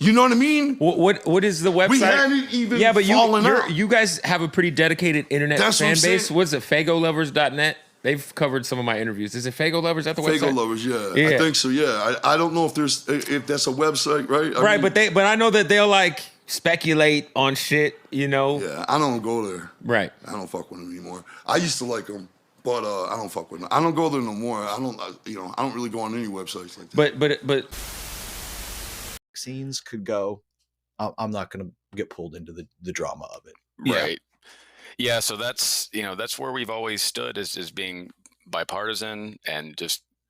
You know what I mean? What is the website? We hadn't even but fallen out. you guys have a pretty dedicated internet fan base. What's it? faygoluvers.net. They've covered some of my interviews. Is it Faygo Is that the website? Faygo Lovers, yeah. I think so, yeah. I don't know if that's a website, right? I mean, but I know that they'll like speculate on shit, you know? Yeah, I don't go there. Right. I don't fuck with them anymore. I used to like them, but I don't fuck with them. I don't go there no more. I don't really go on any websites like that. But scenes could go. I'm not going to get pulled into the drama of it. Right. Yeah. So that's where we've always stood is being bipartisan and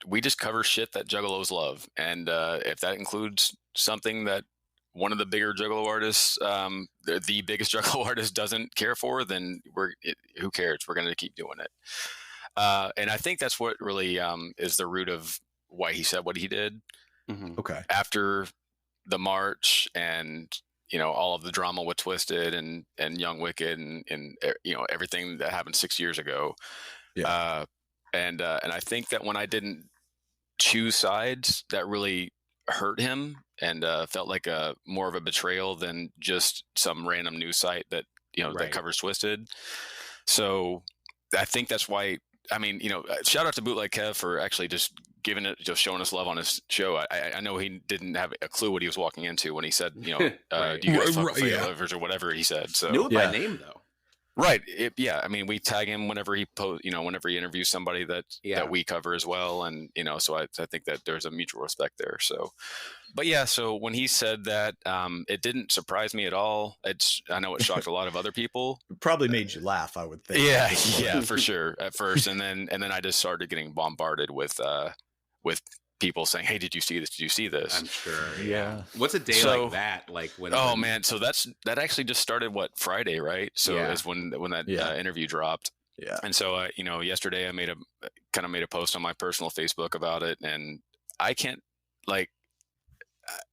we just cover shit that juggalos love. And if that includes something that one of the bigger juggalo artists, the biggest juggalo artist doesn't care for, then who cares? We're going to keep doing it. And I think that's what really is the root of why he said what he did. Mm-hmm. Okay. After the march and all of the drama with Twisted and Young Wicked and everything that happened 6 years ago. Yeah. And I think that when I didn't choose sides, that really hurt him and felt like more of a betrayal than just some random news site that that covers Twisted. So I think that's why. I mean, shout out to Bootleg Kev for actually just showing us love on his show. I know he didn't have a clue what he was walking into when he said, do you guys fuck with faygoluvers or whatever he said. So knew it by name though. Right. I mean, we tag him whenever he whenever he interviews somebody that we cover as well. And, so I think that there's a mutual respect there. So, but yeah, so when he said that, it didn't surprise me at all. I know it shocked a lot of other people. It probably made you laugh, I would think. Yeah, for sure at first. And then I just started getting bombarded with people saying, "Hey, did you see this? Did you see this?" I'm sure. Yeah. What's a day like that? Like when? Oh man, so that actually just started Friday, right? So is when that interview dropped. Yeah. And so yesterday I made a post on my personal Facebook about it, and I can't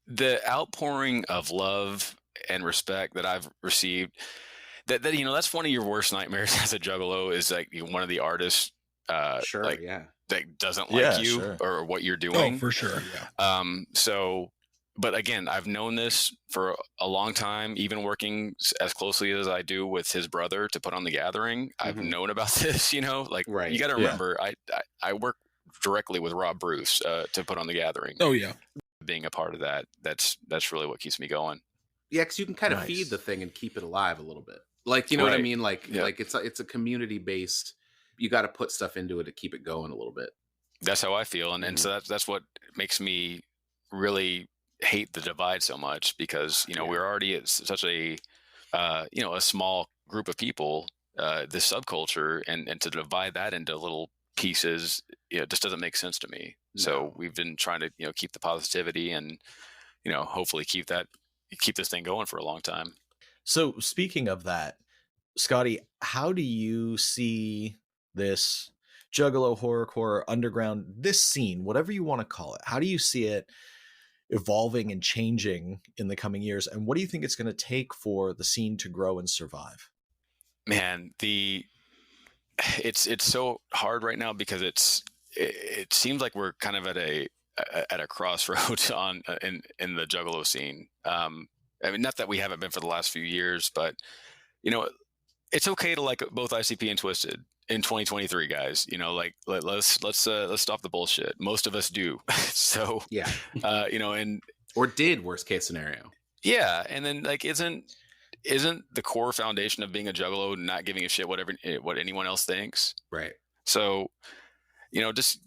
the outpouring of love and respect that I've received. That that's one of your worst nightmares as a juggalo is like one of the artists. That doesn't like you or what you're doing. Oh, for sure. Yeah. But again, I've known this for a long time, even working as closely as I do with his brother to put on the gathering. I've known about this, you got to remember, I work directly with Rob Bruce to put on the gathering. Oh yeah. Being a part of that, that's really what keeps me going. Yeah. Cause you can kind of feed the thing and keep it alive a little bit. Like, you know what I mean? Like it's a community based, you got to put stuff into it to keep it going a little bit. That's how I feel. And so that's what makes me really hate the divide so much because, we're already at such a small group of people, this subculture and to divide that into little pieces, it just doesn't make sense to me. No. So we've been trying to, keep the positivity and, hopefully keep this thing going for a long time. So speaking of that, Scottie, how do you see this juggalo, horrorcore, underground, this scene, whatever you want to call it, how do you see it evolving and changing in the coming years? And what do you think it's going to take for the scene to grow and survive? Man, it's so hard right now because it seems like we're kind of at a crossroads in the juggalo scene. I mean, not that we haven't been for the last few years, but it's okay to like both ICP and Twisted in 2023, guys. Let's stop the bullshit. Most of us do. So or did, worst case scenario. Yeah, and then isn't the core foundation of being a juggalo not giving a shit what anyone else thinks? Right. So, just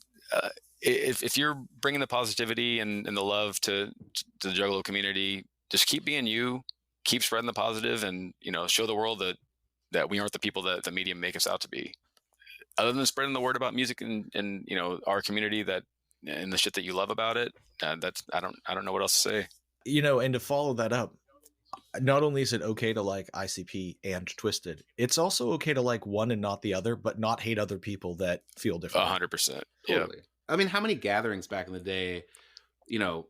if you're bringing the positivity and the love to the juggalo community, just keep being you, keep spreading the positive, and show the world that we aren't the people that the media make us out to be. Other than spreading the word about music and our community and the shit that you love about it, I don't know what else to say. And to follow that up, not only is it okay to like ICP and Twisted, it's also okay to like one and not the other, but not hate other people that feel different. 100%. Totally. I mean, how many gatherings back in the day,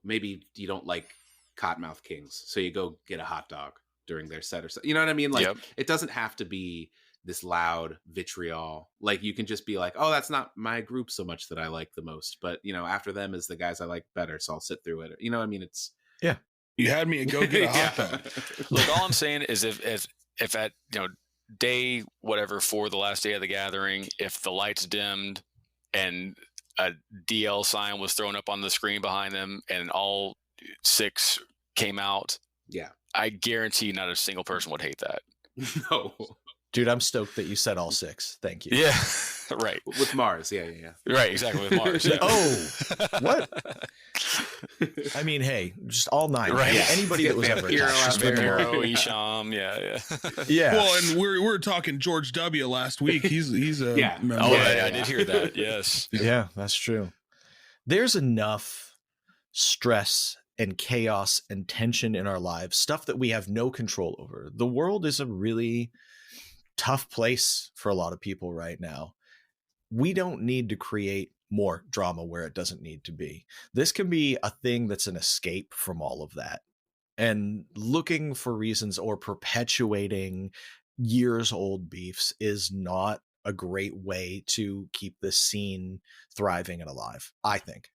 maybe you don't like Cottonmouth Kings, so you go get a hot dog during their set or something. You know what I mean? Like, It doesn't have to be this loud vitriol. Like, you can just be like, oh, that's not my group so much that I like the most, but after them is the guys I like better, so I'll sit through it. You know what I mean? It's You had me at go get a hot dog. Look, all I'm saying is if at day whatever for the last day of the gathering, if the lights dimmed and a DL sign was thrown up on the screen behind them and all 6 came out, yeah, I guarantee not a single person would hate that. No. Dude, I'm stoked that you said all 6. Thank you. Yeah, right. With Mars, yeah. Right, exactly, with Mars. Yeah. Oh, what? I mean, hey, just all 9. Right. Yeah. Anybody that was ever attached. Vampiro, Isham, yeah. Yeah. Well, and we're talking George W. last week. He's a Yeah. member. Oh, yeah, I did hear that. Yes. Yeah, that's true. There's enough stress and chaos and tension in our lives, stuff that we have no control over. The world is a really tough place for a lot of people right now. We don't need to create more drama where it doesn't need to be. This can be a thing that's an escape from all of that. And looking for reasons or perpetuating years old beefs is not a great way to keep this scene thriving and alive, I think.